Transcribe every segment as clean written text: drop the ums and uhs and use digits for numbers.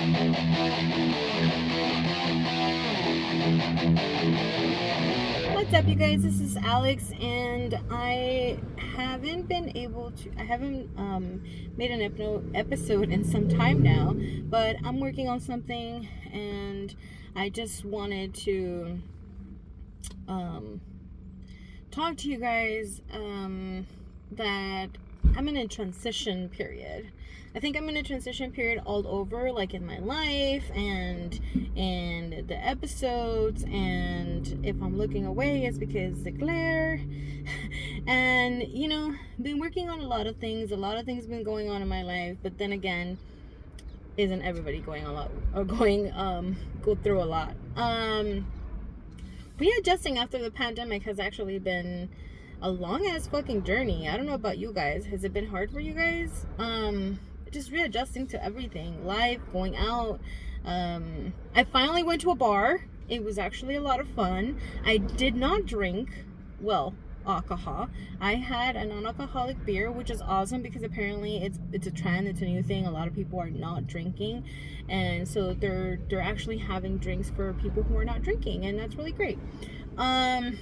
What's up, you guys? This is Alex, and I haven't made an episode in some time now, but I'm working on something, and I just wanted to talk to you guys that I'm in a transition period. I think I'm in a transition period all over, like in my life and in the episodes, and if I'm looking away, it's because the glare. And been working on a lot of things been going on in my life, but then again, isn't everybody going a lot or go through a lot? Readjusting after the pandemic has actually been a long ass fucking journey. I don't know about you guys. Has it been hard for you guys? Just readjusting to everything. Life, going out. I finally went to a bar. It was actually a lot of fun. I did not drink, alcohol. I had a non-alcoholic beer, which is awesome because apparently it's a trend, it's a new thing. A lot of people are not drinking, and so they're actually having drinks for people who are not drinking, and that's really great. And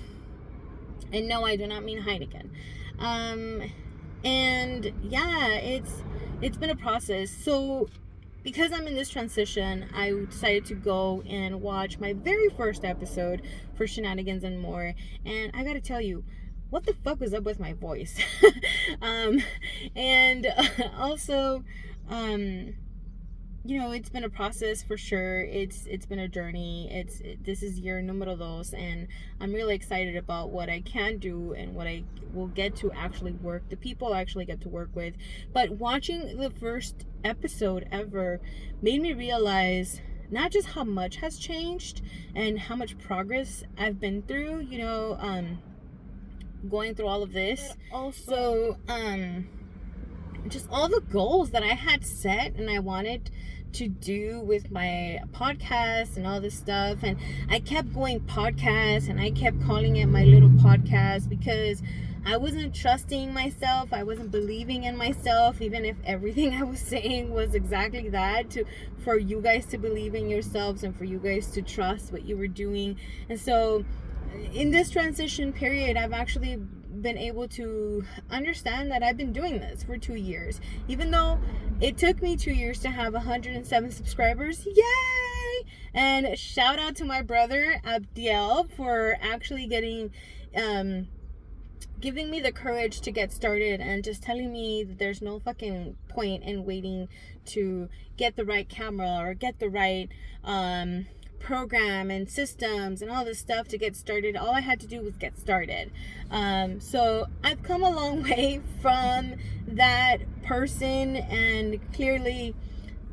no, I do not mean Heineken. And yeah, it's been a process. So because I'm in this transition, I decided to go and watch my very first episode for Shenanigans and More. And I gotta tell you, what the fuck was up with my voice? And also, it's been a process for sure. It's been a journey. This is year numero dos, and I'm really excited about what I can do and what I will get to actually work, the people I actually get to work with. But watching the first episode ever made me realize not just how much has changed and how much progress I've been through, going through all of this. But also, just all the goals that I had set and I wanted to do with my podcast and all this stuff. And I kept going podcast, and I kept calling it my little podcast because I wasn't trusting myself. I wasn't believing in myself, even if everything I was saying was exactly that, for you guys to believe in yourselves and for you guys to trust what you were doing. And so in this transition period, I've actually been able to understand that I've been doing this for 2 years, even though it took me 2 years to have 107 subscribers. Yay! And shout out to my brother Abdiel for actually giving me the courage to get started and just telling me that there's no fucking point in waiting to get the right camera or get the right program and systems and all this stuff to get started. All I had to do was get started. So I've come a long way from that person, and clearly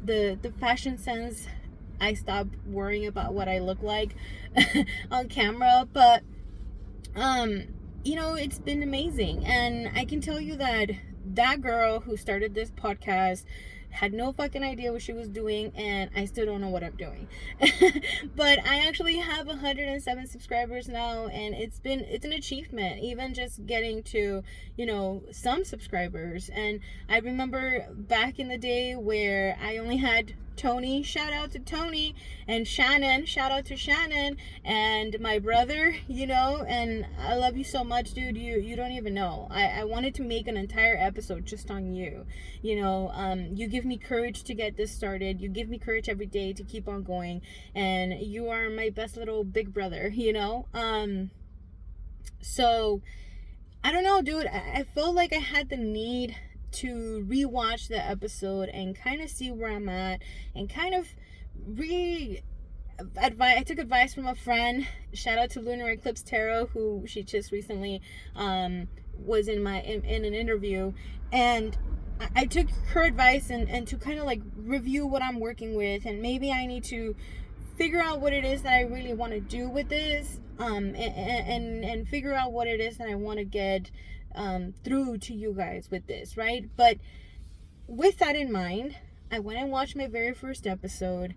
the fashion sense, I stopped worrying about what I look like on camera. But it's been amazing, and I can tell you that girl who started this podcast had no fucking idea what she was doing, and I still don't know what I'm doing. But I actually have 107 subscribers now, and it's an achievement, even just getting to some subscribers. And I remember back in the day where I only had Tony, shout out to Tony, and Shannon, shout out to Shannon, and my brother, and I love you so much, dude. You don't even know. I wanted to make an entire episode just on you. You give me courage to get this started. You give me courage every day to keep on going, and you are my best little big brother, So I don't know, dude. I felt like I had the need to rewatch the episode and kind of see where I'm at, and kind of I took advice from a friend. Shout out to Lunar Eclipse Tarot, who she just recently was in an interview, and I took her advice and to kind of like review what I'm working with, and maybe I need to figure out what it is that I really want to do with this, and figure out what it is that I want to get through to you guys with this, right? But with that in mind, I went and watched my very first episode.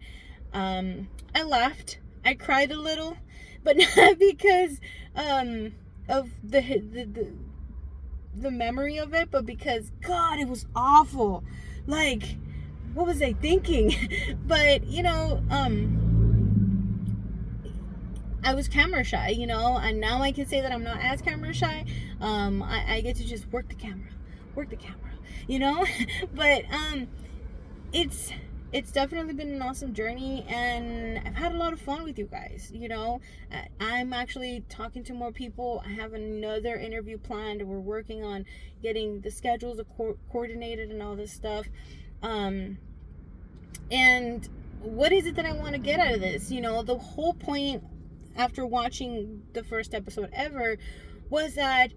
I laughed, I cried a little, but not because of the memory of it, but because God, it was awful. Like, what was I thinking? But, I was camera shy, and now I can say that I'm not as camera shy. I get to just work the camera, but it's definitely been an awesome journey, and I've had a lot of fun with you guys. I'm actually talking to more people. I have another interview planned. We're working on getting the schedules coordinated and all this stuff. And what is it that I want to get out of this? The whole point after watching the first episode ever was that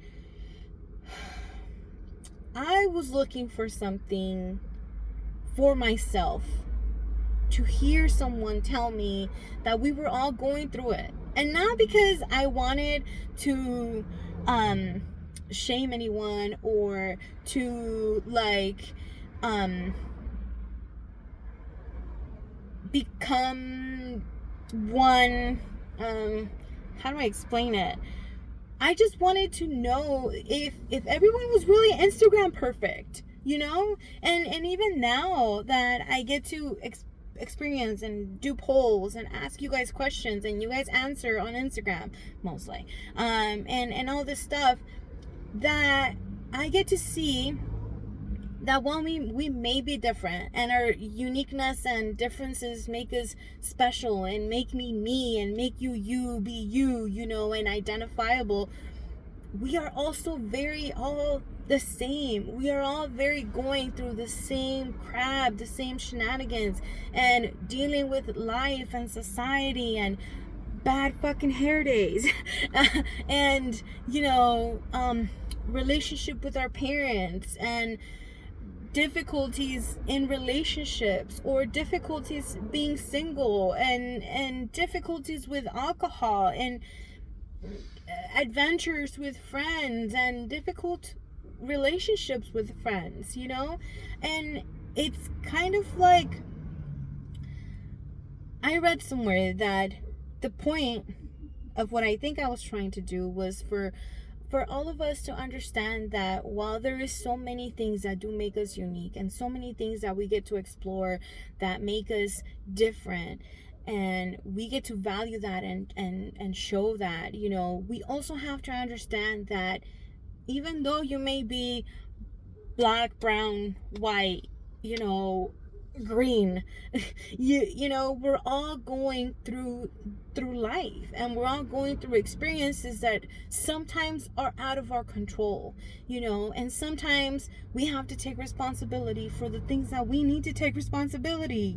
I was looking for something for myself, to hear someone tell me that we were all going through it, and not because I wanted to shame anyone or to become one. How do I explain it? I just wanted to know if everyone was really Instagram perfect, and even now that I get to experience and do polls and ask you guys questions, and you guys answer on Instagram mostly, and all this stuff, that I get to see that while we may be different, and our uniqueness and differences make us special and make me and make you be you, and identifiable, we are also very all the same. We are all very going through the same crap, the same shenanigans, and dealing with life and society and bad fucking hair days and relationship with our parents, and difficulties in relationships, or difficulties being single, and difficulties with alcohol, and adventures with friends, and difficult relationships with friends, and it's kind of like, I read somewhere that the point of what I think I was trying to do was for all of us to understand that while there is so many things that do make us unique, and so many things that we get to explore that make us different, and we get to value that and show that, we also have to understand that even though you may be black, brown, white, green, we're all going through life, and we're all going through experiences that sometimes are out of our control, and sometimes we have to take responsibility for the things that we need to take responsibility,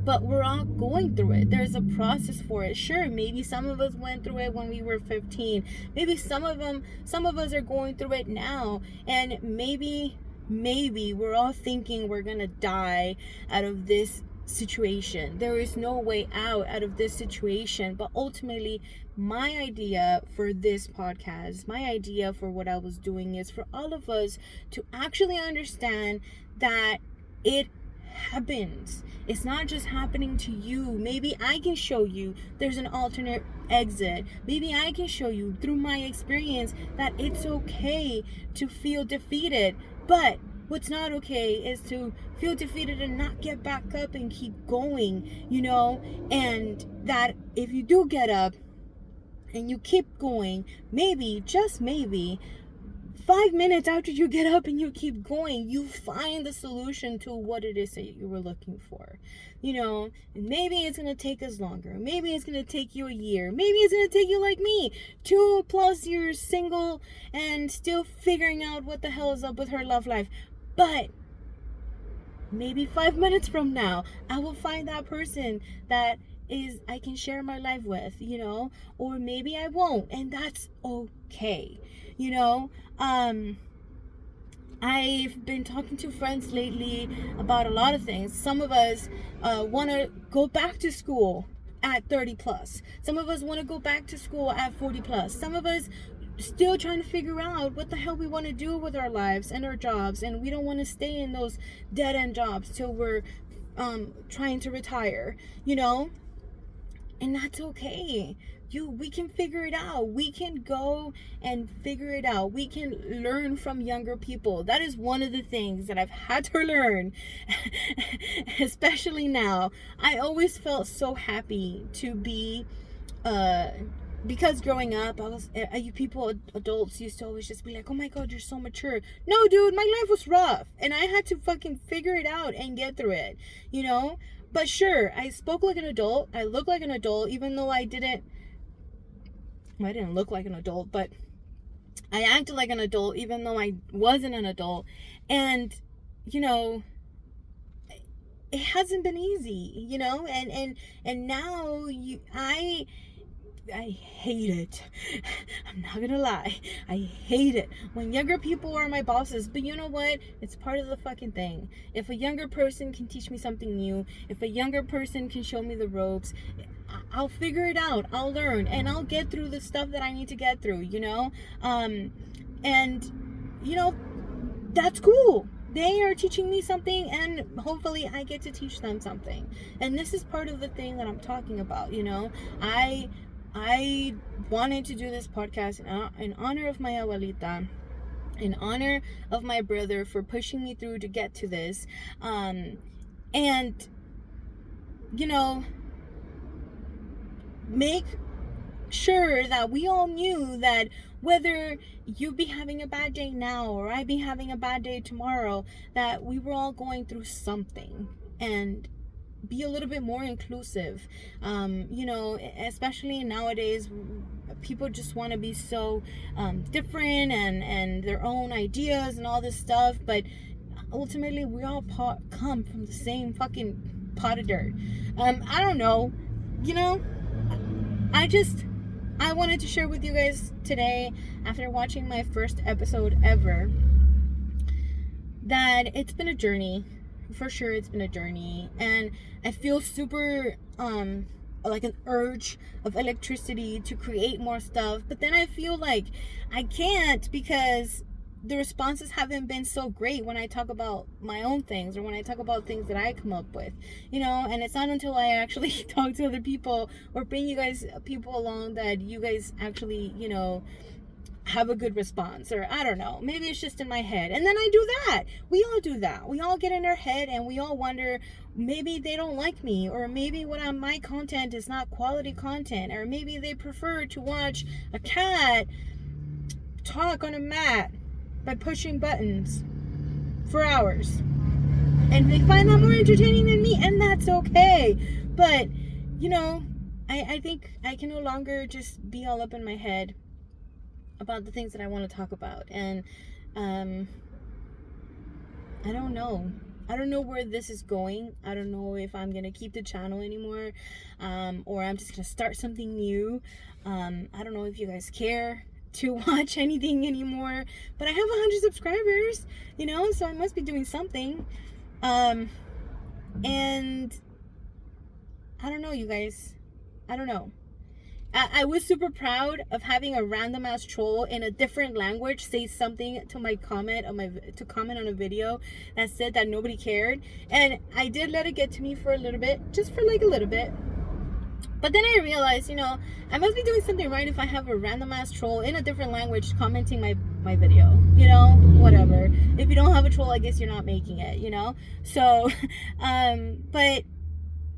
but we're all going through it. There's a process for it. Sure, maybe some of us went through it when we were 15. Maybe some of us are going through it now, and maybe we're all thinking we're gonna die out of this situation. There is no way out of this situation. But ultimately, my idea for this podcast, my idea for what I was doing, is for all of us to actually understand that it happens. It's not just happening to you. Maybe I can show you there's an alternate exit. Maybe I can show you through my experience that it's okay to feel defeated. But what's not okay is to feel defeated and not get back up and keep going, and that if you do get up and you keep going, maybe, just maybe, 5 minutes after you get up and you keep going, you find the solution to what it is that you were looking for. Maybe it's going to take us longer. Maybe it's going to take you a year. Maybe it's going to take you, like me, 2+ years single and still figuring out what the hell is up with her love life. But maybe 5 minutes from now, I will find that person that I can share my life with, or maybe I won't, and that's okay. I've been talking to friends lately about a lot of things. Some of us want to go back to school at 30+. Some of us want to go back to school at 40+. Some of us still trying to figure out what the hell we want to do with our lives and our jobs, and we don't want to stay in those dead-end jobs till we're trying to retire, and that's okay, we can figure it out. We can go and figure it out. We can learn from younger people. That is one of the things that I've had to learn, especially now. I always felt so happy to be, because growing up, you people, adults used to always just be like, oh my God, you're so mature. No, dude, my life was rough. And I had to fucking figure it out and get through it, you know? But sure, I spoke like an adult. I look like an adult, even though I didn't look like an adult, but I acted like an adult, even though I wasn't an adult. And, you know, it hasn't been easy, you know? And now I hate it. I'm not gonna lie. I hate it when younger people are my bosses. But you know what? It's part of the fucking thing. If a younger person can teach me something new, if a younger person can show me the ropes, I'll figure it out. I'll learn, and I'll get through the stuff that I need to get through, you know? And, you know, that's cool. They are teaching me something, and hopefully I get to teach them something. And this is part of the thing that I'm talking about, you know? I wanted to do this podcast in honor of my abuelita, in honor of my brother for pushing me through to get to this. And, you know, make sure that we all knew that whether you be having a bad day now or I be having a bad day tomorrow, that we were all going through something, and be a little bit more inclusive. You know, especially nowadays, people just want to be so different and their own ideas and all this stuff, but ultimately we all come from the same fucking pot of dirt. I don't know, you know, I wanted to share with you guys today, after watching my first episode ever, that it's been a journey. For sure, it's been a journey, and I feel super like an urge of electricity to create more stuff, but then I feel like I can't, because the responses haven't been so great when I talk about my own things, or when I talk about things that I come up with, you know. And it's not until I actually talk to other people or bring you guys people along that you guys actually, you know, have a good response. Or I don't know, maybe it's just in my head, and then I do that. We all do that. We all get in our head and we all wonder, maybe they don't like me, or maybe my content is not quality content, or maybe they prefer to watch a cat talk on a mat by pushing buttons for hours, and they find that more entertaining than me, and that's okay. But you know, I think I can no longer just be all up in my head about the things that I want to talk about. And I don't know where this is going. I don't know if I'm gonna keep the channel anymore, or I'm just gonna start something new. I don't know if you guys care to watch anything anymore, but I have 100 subscribers, you know, so I must be doing something. And I don't know, you guys. I don't know. I was super proud of having a random ass troll in a different language say something to my comment on a video that said that nobody cared, and I did let it get to me for a little bit, just for like a little bit. But then I realized, you know, I must be doing something right if I have a random ass troll in a different language commenting my video, you know, whatever. If you don't have a troll, I guess you're not making it, you know. So but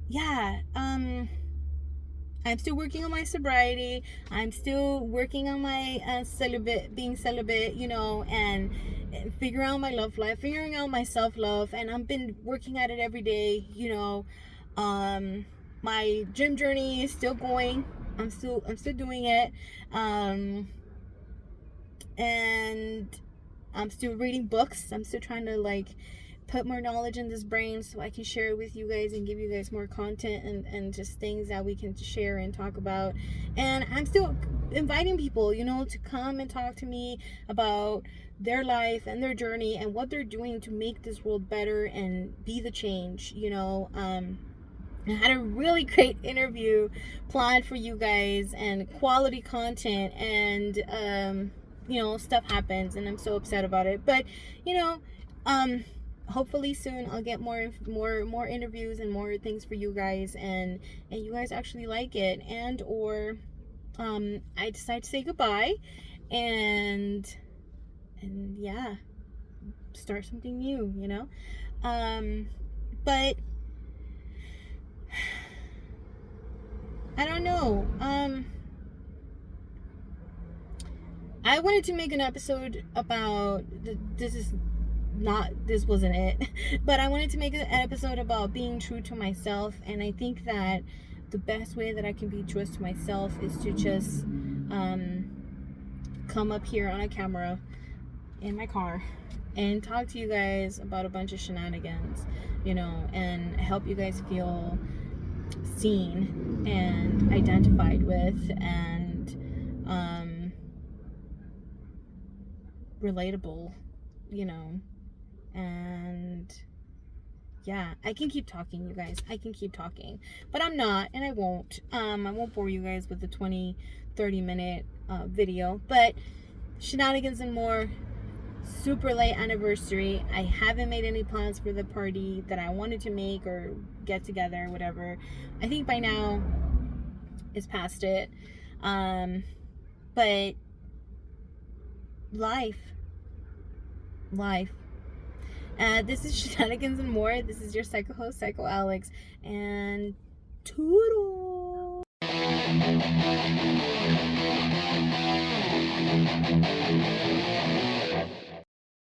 yeah, I'm still working on my sobriety. I'm still working on my being celibate, you know, and figuring out my love life, figuring out my self-love, and I've been working at it every day, you know. My gym journey is still going. I'm still doing it. And I'm still reading books. I'm still trying to like put more knowledge in this brain so I can share it with you guys and give you guys more content and just things that we can share and talk about. And I'm still inviting people, you know, to come and talk to me about their life and their journey and what they're doing to make this world better and be the change, you know. I had a really great interview planned for you guys and quality content, and you know, stuff happens and I'm so upset about it. But you know, hopefully soon I'll get more interviews and more things for you guys, and you guys actually like it, and or I decided to say goodbye and yeah, start something new, you know. But I don't know. I wanted to make an episode about this wasn't it, but I wanted to make an episode about being true to myself, and I think that the best way that I can be true to myself is to just come up here on a camera in my car and talk to you guys about a bunch of shenanigans, you know, and help you guys feel seen and identified with and relatable, you know. And yeah, I can keep talking, you guys. I can keep talking, but I'm not, and I won't bore you guys with the 20-30 minute video. But shenanigans and more, super late anniversary. I haven't made any plans for the party that I wanted to make or get together, whatever. I think by now it's past it. But life. This is Shenanigans and More. This is your psycho host, Psycho Alex, and toodle.